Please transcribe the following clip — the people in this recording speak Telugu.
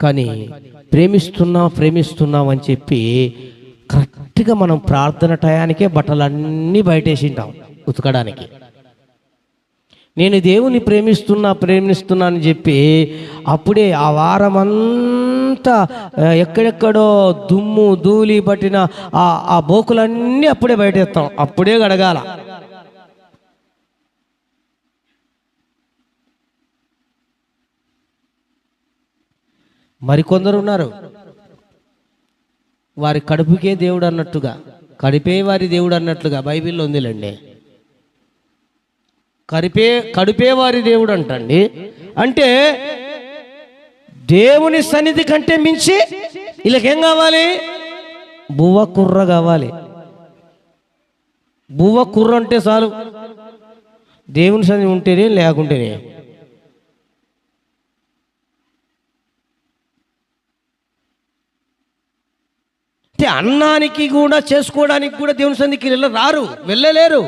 కానీ ప్రేమిస్తున్నాం అని చెప్పి కరెక్ట్గా మనం ప్రార్థన టయానికే బట్టలన్నీ బయటేసింటాం ఉతకడానికి. నేను దేవుని ప్రేమిస్తున్నా అని చెప్పి అప్పుడే ఆ వారమంతా ఎక్కడెక్కడో దుమ్ము ధూళి పట్టిన ఆ బోకులన్నీ అప్పుడే బయటేస్తాం, అప్పుడే గడగాల. మరికొందరు ఉన్నారు, వారి కడుపుకే దేవుడు అన్నట్టుగా, కడిపే వారి దేవుడు అన్నట్లుగా బైబిల్లో ఉందిలేండి. కడిపే వారి దేవుడు అంటండి. అంటే దేవుని సన్నిధి కంటే మించి వీళ్ళకేం కావాలి? బువ్వ కుర్ర కావాలి. బువ్వ కుర్ర అంటే చాలు, దేవుని సన్నిధి ఉంటేనే లేకుంటేనే. అన్నానికి కూడా చేసుకోవడానికి కూడా దేవుని సన్నిధికి వెళ్ళలేరు.